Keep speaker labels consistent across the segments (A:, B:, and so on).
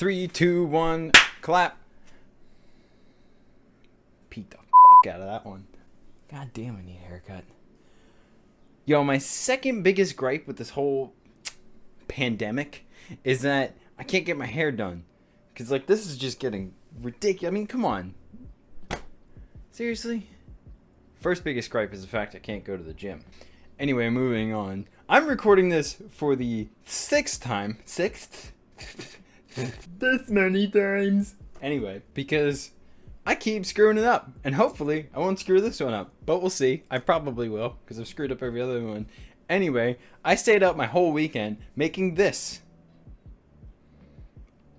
A: 3, 2, 1, clap. Beat the fuck out of that one. God damn, I need a haircut. Yo, my second biggest gripe with this whole pandemic is that I can't get my hair done. Because, like, this is just getting ridiculous. I mean, come on. Seriously? First biggest gripe is the fact I can't go to the gym. Anyway, moving on. I'm recording this for the 6th time. 6th? This many times. Anyway, because I keep screwing it up. And hopefully, I won't screw this one up. But we'll see. I probably will, because I've screwed up every other one. Anyway, I stayed up my whole weekend making this.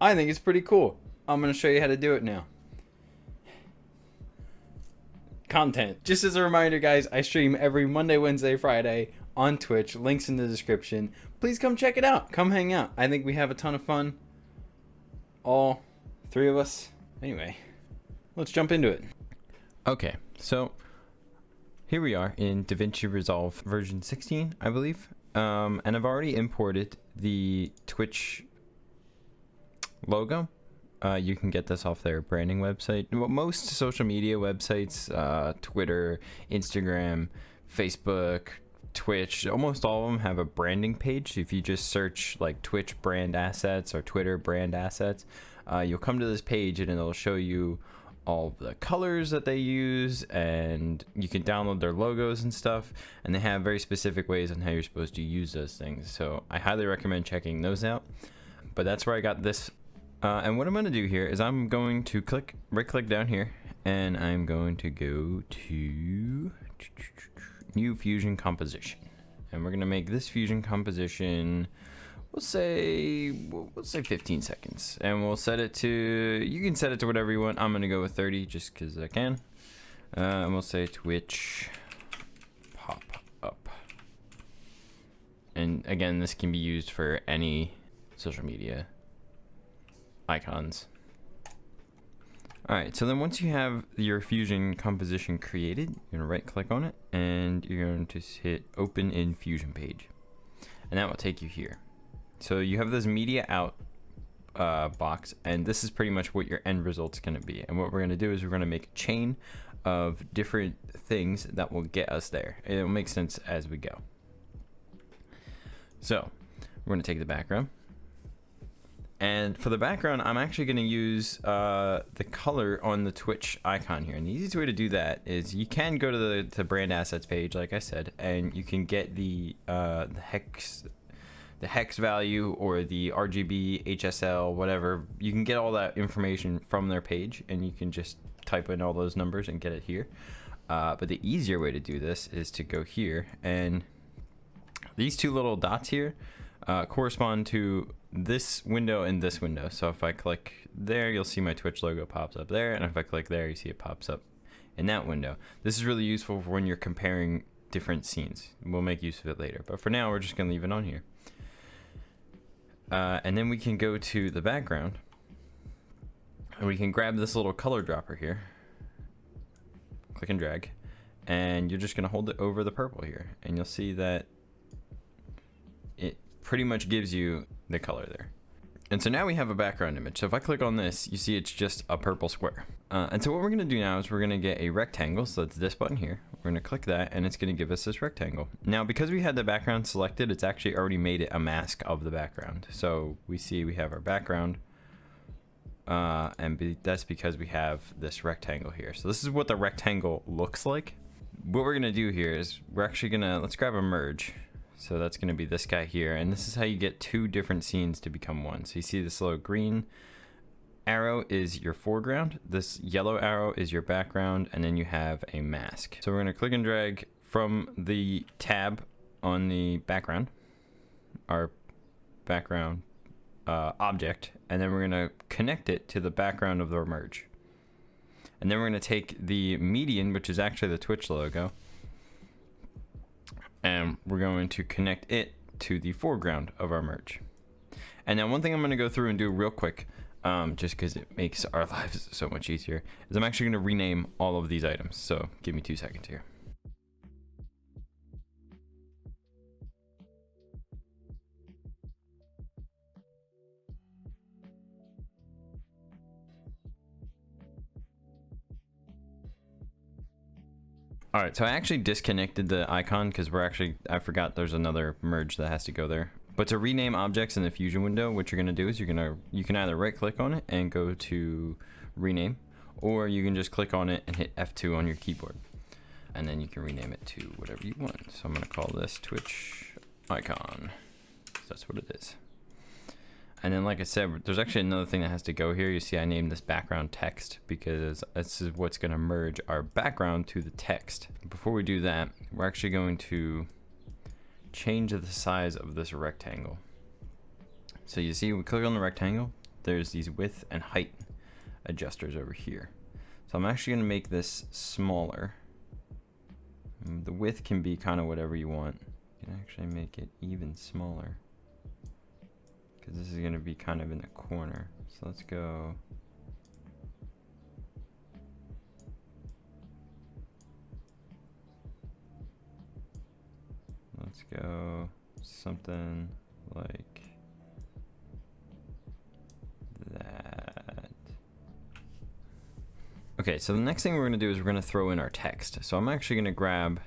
A: I think it's pretty cool. I'm going to show you how to do it now. Content. Just as a reminder, guys, I stream every Monday, Wednesday, Friday on Twitch. Links in the description. Please come check it out. Come hang out. I think we have a ton of fun. All 3 of us. Anyway, let's jump into it. Okay, so here we are in DaVinci Resolve version 16, I believe. And I've already imported the Twitch logo. You can get this off their branding website. Most social media websites, Twitter, Instagram, Facebook, Twitch, almost all of them have a branding page. If you just search like Twitch brand assets or Twitter brand assets, you'll come to this page and it'll show you all the colors that they use, and you can download their logos and stuff, and they have very specific ways on how you're supposed to use those things. So I highly recommend checking those out. But that's where I got this. And what I'm going to do here is I'm going to right click down here, and I'm going to go to new fusion composition, and we're going to make this fusion composition, we'll say 15 seconds, and we'll set it to, you can set it to whatever you want. I'm going to go with 30 just because I can. And we'll say Twitch pop up. And again, this can be used for any social media icons. Alright, so then once you have your fusion composition created, you're going to right click on it, and you're going to hit open in fusion page, and that will take you here. So you have this media out box, and this is pretty much what your end result's going to be. And what we're going to do is we're going to make a chain of different things that will get us there. It'll make sense as we go. So we're going to take the background. And for the background, I'm actually going to use the color on the Twitch icon here. And the easiest way to do that is you can go to the brand assets page, like I said, and you can get the hex value or the RGB, HSL, whatever. You can get all that information from their page, and you can just type in all those numbers and get it here. But the easier way to do this is to go here, and these 2 little dots here correspond to this window and this window. So if I click there, you'll see my Twitch logo pops up there, and if I click there, you see it pops up in that window. This is really useful for when you're comparing different scenes. We'll make use of it later, but for now we're just gonna leave it on here. And then we can go to the background, and we can grab this little color dropper here, click and drag, and you're just gonna hold it over the purple here, and you'll see that it pretty much gives you the color there. And so now we have a background image. So if I click on this, you see it's just a purple square. And so what we're gonna do now is we're gonna get a rectangle. So that's this button here. We're gonna click that, and it's gonna give us this rectangle. Now, because we had the background selected, it's actually already made it a mask of the background. So we see we have our background, that's because we have this rectangle here. So this is what the rectangle looks like. What we're gonna do here is we're actually gonna, let's grab a merge. So that's going to be this guy here, and this is how you get 2 different scenes to become one. So you see this little green arrow is your foreground, this yellow arrow is your background, and then you have a mask. So we're going to click and drag from the tab on the background, our background object, and then we're going to connect it to the background of the merge. And then we're going to take the median, which is actually the Twitch logo, and we're going to connect it to the foreground of our merge. And now one thing I'm going to go through and do real quick, just because it makes our lives so much easier, is I'm actually going to rename all of these items. So give me 2 seconds here. All right, so I actually disconnected the icon because I forgot there's another merge that has to go there. But to rename objects in the Fusion window, what you're gonna do is you can either right click on it and go to rename, or you can just click on it and hit F2 on your keyboard. And then you can rename it to whatever you want. So I'm gonna call this Twitch icon. So that's what it is. And then, like I said, there's actually another thing that has to go here. You see I named this background text because this is what's gonna merge our background to the text. Before we do that, we're actually going to change the size of this rectangle. So you see, we click on the rectangle, there's these width and height adjusters over here. So I'm actually gonna make this smaller. The width can be kind of whatever you want. You can actually make it even smaller, because this is going to be kind of in the corner. So let's go. Let's go something like that. Okay, so the next thing we're going to do is we're going to throw in our text. So I'm actually going to grab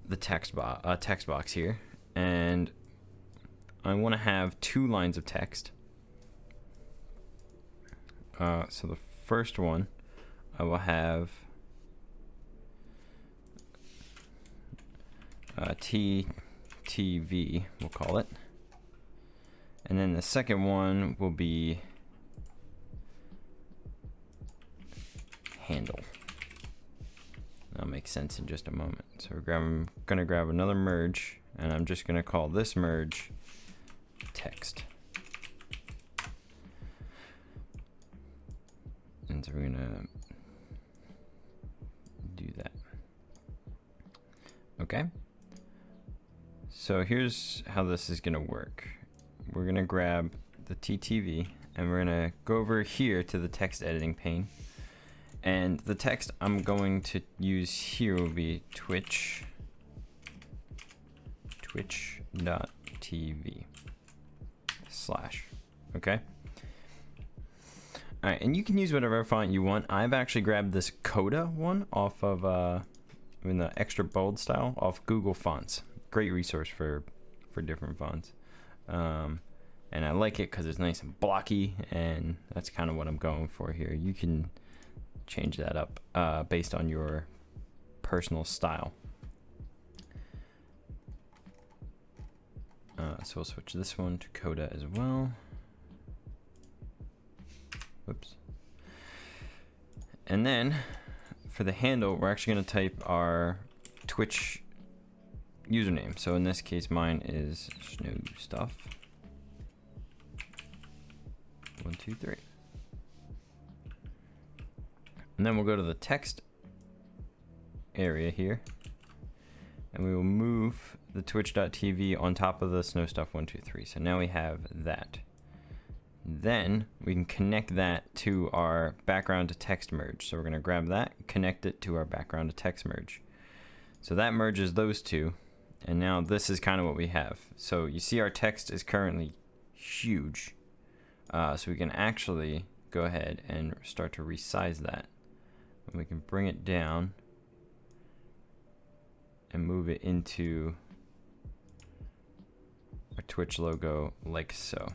A: the text box here, and I want to have 2 lines of text. So the first one, I will have TTV, we'll call it. And then the second one will be handle. That'll make sense in just a moment. So I'm gonna grab another merge, and I'm just gonna call this merge text. And so we're gonna do that. Okay. So here's how this is gonna work. We're gonna grab the TTV and we're gonna go over here to the text editing pane. And the text I'm going to use here will be twitch.tv/. Okay. All right, and you can use whatever font you want. I've actually grabbed this Coda one off of in the extra bold style off Google Fonts. Great resource for different fonts. And I like it because it's nice and blocky, and that's kind of what I'm going for here. You can change that up based on your personal style. So we'll switch this one to Coda as well. Whoops. And then for the handle, we're actually going to type our Twitch username. So in this case, mine is snowstuff123. And then we'll go to the text area here, and we will move the twitch.tv on top of the snowstuff123. So now we have that. Then we can connect that to our background to text merge. So we're going to grab that, connect it to our background to text merge. So that merges those two. And now this is kind of what we have. So you see our text is currently huge. So we can actually go ahead and start to resize that. And we can bring it down and move it into our Twitch logo like so.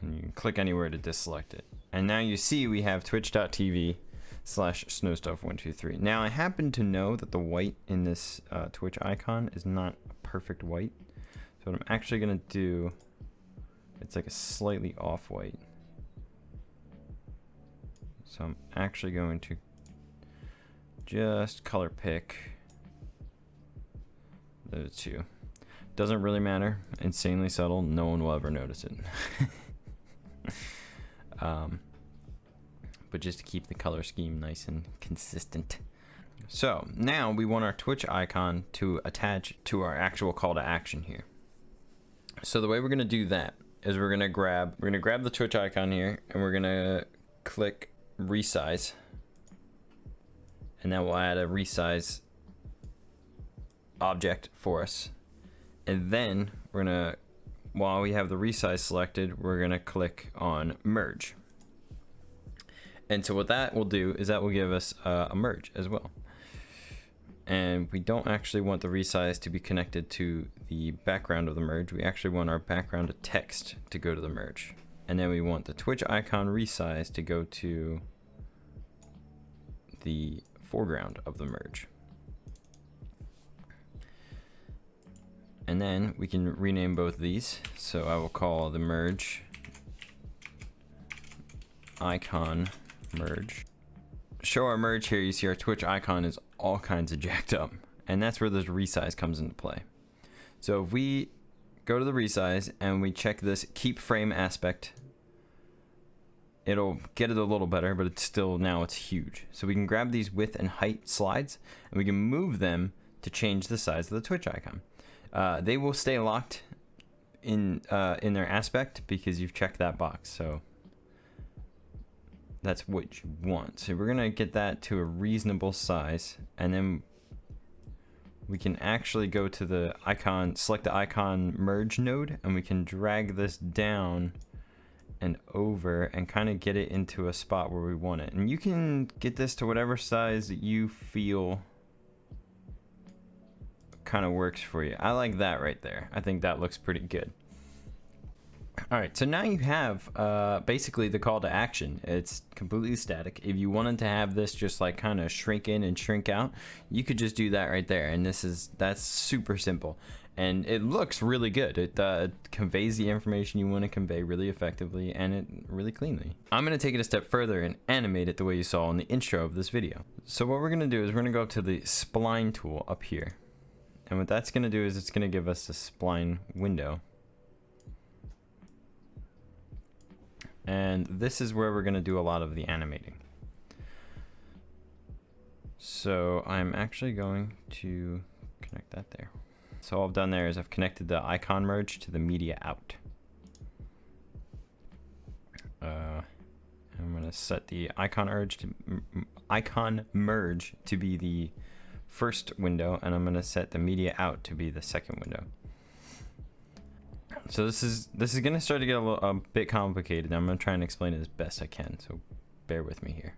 A: And you can click anywhere to deselect it. And now you see we have twitch.tv/snowstuff123. Now I happen to know that the white in this Twitch icon is not a perfect white. So what I'm actually gonna do, it's like a slightly off white. So I'm actually going to just color pick those two. Doesn't really matter, insanely subtle, no one will ever notice it. But just to keep the color scheme nice and consistent. So now we want our Twitch icon to attach to our actual call to action here. So the way we're gonna do that is we're gonna grab the Twitch icon here, and we're gonna click resize, and that will add a resize object for us. And then we're gonna, while we have the resize selected, we're gonna click on merge. And so what that will do is that will give us a merge as well. And we don't actually want the resize to be connected to the background of the merge. We actually want our background of text to go to the merge. And then we want the Twitch icon resize to go to the foreground of the merge. And then we can rename both of these. So I will call the merge icon merge. Show our merge here. You see our Twitch icon is all kinds of jacked up, and that's where this resize comes into play. So if we go to the resize and we check this keep frame aspect, it'll get it a little better, but it's still, now it's huge. So we can grab these width and height slides and we can move them to change the size of the Twitch icon. They will stay locked in their aspect because you've checked that box. So that's what you want. So we're gonna get that to a reasonable size, and then we can actually go to the icon, select the icon merge node, and we can drag this down and over and kind of get it into a spot where we want it. And you can get this to whatever size that you feel kind of works for you. I like that right there. I think that looks pretty good. All right, so now you have basically the call to action. It's completely static. If you wanted to have this just like kind of shrink in and shrink out, you could just do that right there. And that's super simple. And it looks really good. It conveys the information you want to convey really effectively and it really cleanly. I'm going to take it a step further and animate it the way you saw in the intro of this video. So what we're going to do is we're going to go up to the spline tool up here. And what that's going to do is it's going to give us a spline window. And this is where we're going to do a lot of the animating. So I'm actually going to connect that there. So all I've done there is I've connected the icon merge to the media out. I'm going to set the icon merge to be the first window, and I'm going to set the media out to be the second window. So this is going to start to get a bit complicated. I'm going to try and explain it as best I can, so bear with me here.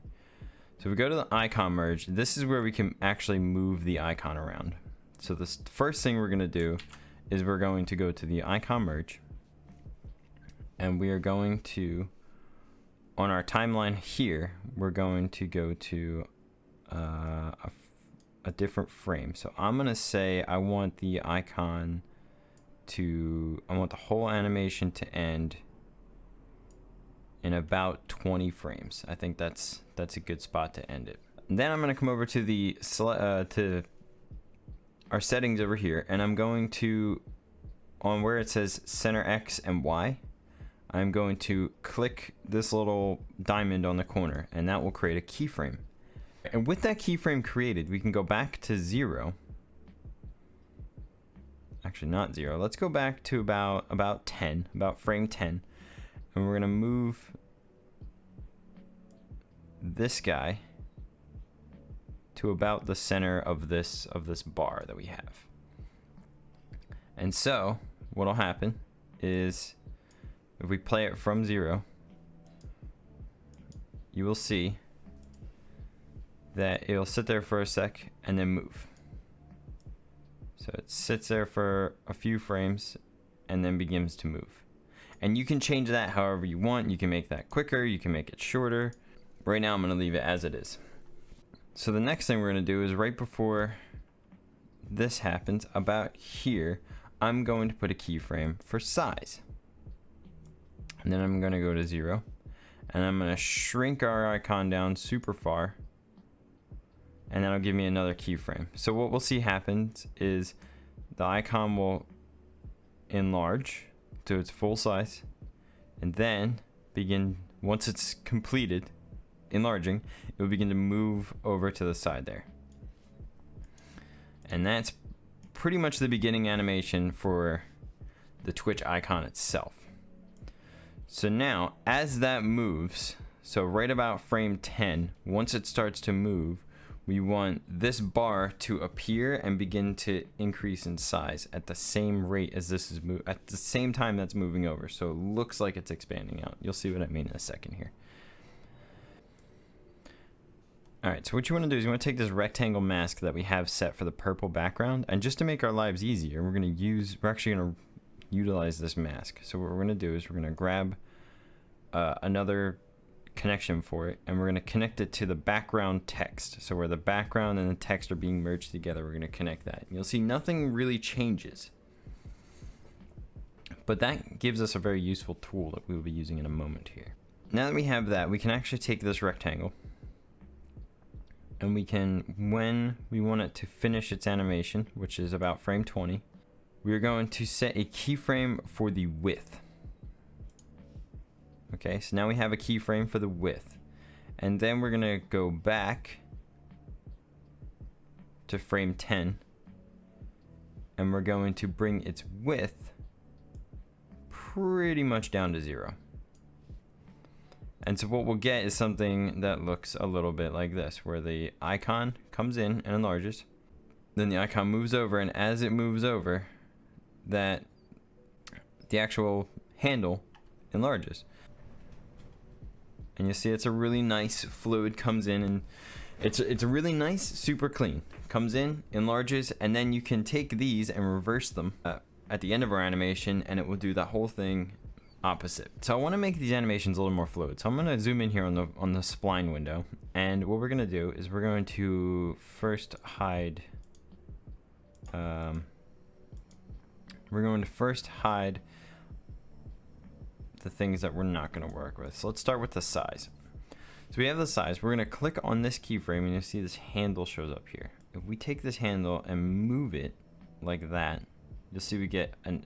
A: So if we go to the icon merge, this is where we can actually move the icon around. So the first thing we're going to do is we're going to go to the icon merge, and we are going to, on our timeline here, we're going to go to a different frame. So I'm going to say I want the icon I want the whole animation to end in about 20 frames. I think that's a good spot to end it. And then I'm going to come over to the to our settings over here, and I'm going to, on where it says center X and Y, I'm going to click this little diamond on the corner, and that will create a keyframe. And with that keyframe created, we can go back to 0. Actually, not 0. Let's go back to about 10, about frame 10, and we're gonna move this guy to about the center of this bar that we have. And so what'll happen is if we play it from 0, you will see that it'll sit there for a sec and then move. So it sits there for a few frames and then begins to move. And you can change that however you want. You can make that quicker, you can make it shorter. Right now I'm gonna leave it as it is. So the next thing we're gonna do is right before this happens, about here, I'm going to put a keyframe for size. And then I'm gonna go to 0, and I'm gonna shrink our icon down super far, and that'll give me another keyframe. So what we'll see happens is the icon will enlarge to its full size, and then begin, once it's completed enlarging, it will begin to move over to the side there. And that's pretty much the beginning animation for the Twitch icon itself. So now, as that moves, so right about frame 10, once it starts to move, we want this bar to appear and begin to increase in size at the same rate as this is at the same time that's moving over. So it looks like it's expanding out. You'll see what I mean in a second here. Alright, so what you want to do is you want to take this rectangle mask that we have set for the purple background, and just to make our lives easier, we're actually going to utilize this mask. So what we're going to do is we're going to grab another connection for it, and we're going to connect it to the background text. So where the background and the text are being merged together, we're going to connect that. And you'll see nothing really changes. But that gives us a very useful tool that we will be using in a moment here. Now that we have that, we can actually take this rectangle, and we can, when we want it to finish its animation, which is about frame 20, we're going to set a keyframe for the width. Okay, so now we have a keyframe for the width. And then we're gonna go back to frame 10, and we're going to bring its width pretty much down to 0. And so what we'll get is something that looks a little bit like this, where the icon comes in and enlarges, then the icon moves over, and as it moves over, that the actual handle enlarges. And you see it's a really nice fluid, comes in, and it's a really nice, super clean. Comes in, enlarges, and then you can take these and reverse them at the end of our animation, and it will do the whole thing opposite. So I want to make these animations a little more fluid. So I'm going to zoom in here on the spline window, and what we're going to do is we're going to first hide the things that we're not going to work with. So let's start with the size. So we have the size. We're going to click on this keyframe, and you'll see this handle shows up here. If we take this handle and move it like that, you'll see we get an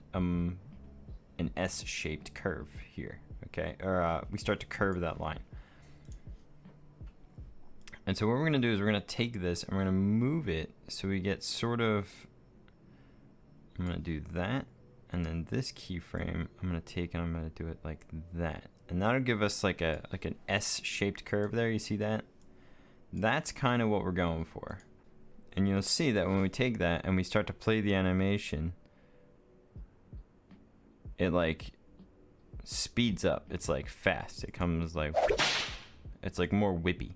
A: S-shaped curve here, okay? Or we start to curve that line. And so what we're gonna do is we're gonna take this and we're gonna move it so we get sort of, I'm gonna do that, and then this keyframe I'm gonna take and I'm gonna do it like that. And that'll give us like an S-shaped curve there, you see that? That's kind of what we're going for. And you'll see that when we take that and we start to play the animation, it like speeds up. It's like fast. It comes like, it's like more whippy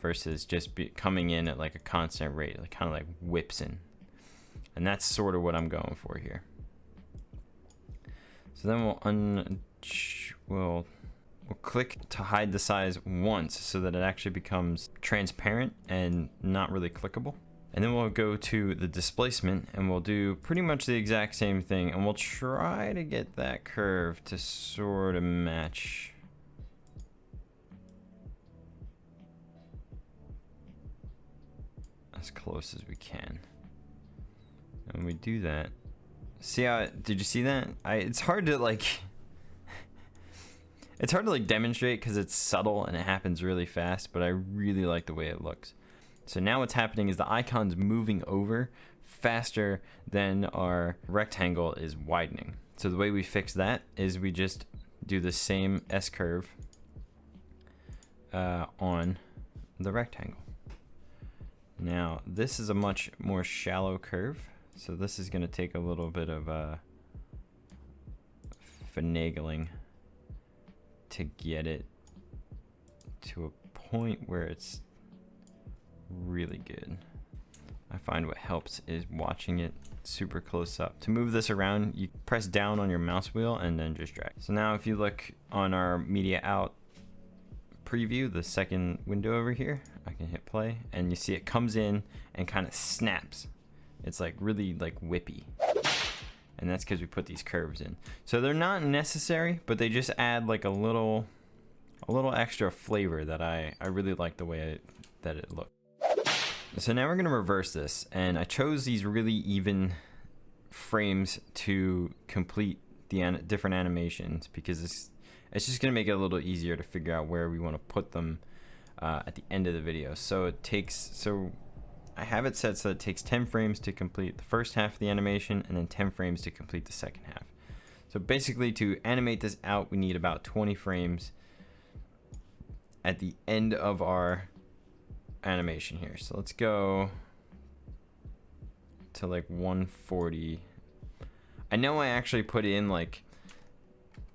A: versus just coming in at like a constant rate. It kind of like whips in. And that's sort of what I'm going for here. So then we'll click to hide the size once so that it actually becomes transparent and not really clickable. And then we'll go to the displacement and we'll do pretty much the exact same thing, and we'll try to get that curve to sort of match. As close as we can. And we do that. See how, did you see that? It's hard to like, it's hard to like demonstrate because it's subtle and it happens really fast, but I really like the way it looks. So now what's happening is the icon's moving over faster than our rectangle is widening. So the way we fix that is we just do the same S curve on the rectangle. Now this is a much more shallow curve, so this is going to take a little bit of finagling to get it to a point where it's really good. I find what helps is watching it super close up. To move this around, you press down on your mouse wheel and then just drag. So now if you look on our media out preview, the second window over here, I can hit play and you see it comes in and kind of snaps. It's like really like whippy. And that's because we put these curves in. So they're not necessary, but they just add like a little extra flavor that I really like the way that it looks. So now we're going to reverse this, and I chose these really even frames to complete the different animations because it's just going to make it a little easier to figure out where we want to put them at the end of the video. So I have it set so it takes 10 frames to complete the first half of the animation and then 10 frames to complete the second half. So basically to animate this out, we need about 20 frames at the end of our animation here. So let's go to like 140. I know I actually put in like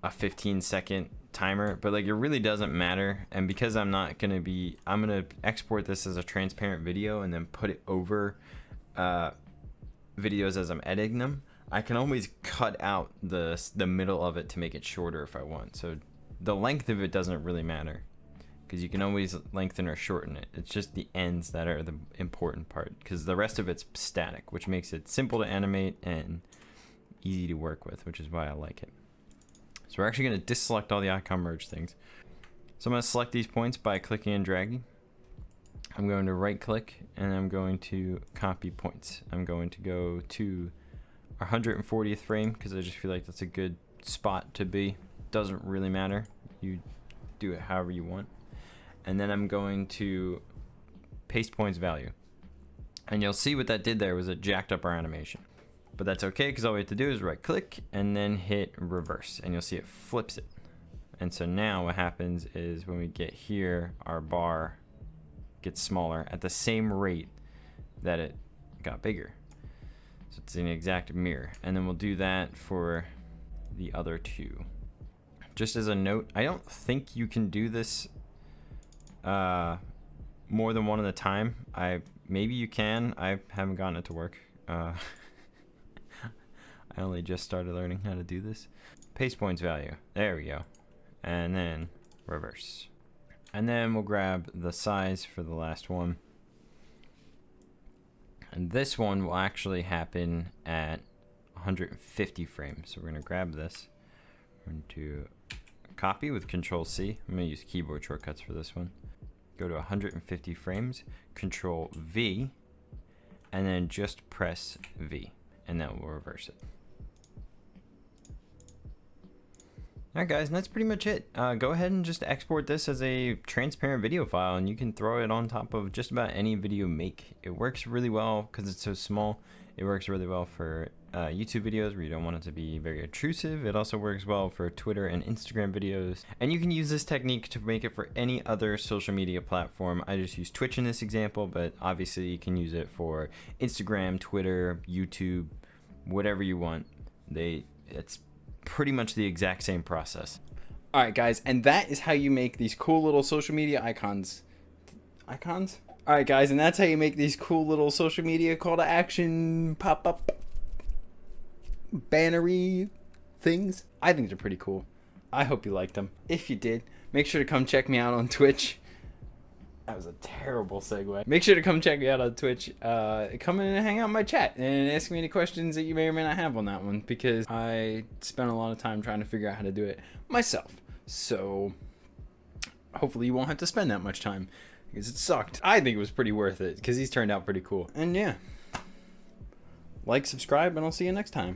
A: a 15-second timer, but like it really doesn't matter. And because I'm gonna export this as a transparent video and then put it over videos as I'm editing them. I can always cut out the middle of it to make it shorter if I want. So the length of it doesn't really matter, because you can always lengthen or shorten it. It's just the ends that are the important part, because the rest of it's static, which makes it simple to animate and easy to work with, which is why I like it. So we're actually going to deselect all the icon merge things. So I'm going to select these points by clicking and dragging. I'm going to right click and I'm going to copy points. I'm going to go to our 140th frame because I just feel like that's a good spot to be. Doesn't really matter. You do it however you want. And then I'm going to paste points value. And you'll see what that did there was it jacked up our animation. But that's okay, because all we have to do is right click and then hit reverse, and you'll see it flips it. And so now what happens is when we get here, our bar gets smaller at the same rate that it got bigger. So it's an exact mirror. And then we'll do that for the other two. Just as a note, I don't think you can do this more than one at a time. Maybe you can. I haven't gotten it to work. I only just started learning how to do this. Paste points value. There we go. And then reverse. And then we'll grab the size for the last one. And this one will actually happen at 150 frames. So we're going to grab this. We're going to copy with Control C. I'm going to use keyboard shortcuts for this one. Go to 150 frames, Control V, and then just press V, and that will reverse it. Alright guys, and that's pretty much it. Go ahead and just export this as a transparent video file, and you can throw it on top of just about any video you make. It works really well because it's so small. It works really well for YouTube videos where you don't want it to be very intrusive. It also works well for Twitter and Instagram videos. And you can use this technique to make it for any other social media platform. I just use Twitch in this example, but obviously you can use it for Instagram, Twitter, YouTube, whatever you want. It's pretty much the exact same process. All right, guys, and that is how you make these cool little social media icons. Icons? All right, guys, and that's how you make these cool little social media call to action pop-up bannery things. I think they're pretty cool. I hope you liked them. If you did, make sure to come check me out on Twitch. That was a terrible segue. Make sure to come check me out on Twitch. Come in and hang out in my chat and ask me any questions that you may or may not have on that one, because I spent a lot of time trying to figure out how to do it myself. So hopefully you won't have to spend that much time, because it sucked. I think it was pretty worth it because these turned out pretty cool. And yeah, like, subscribe, and I'll see you next time.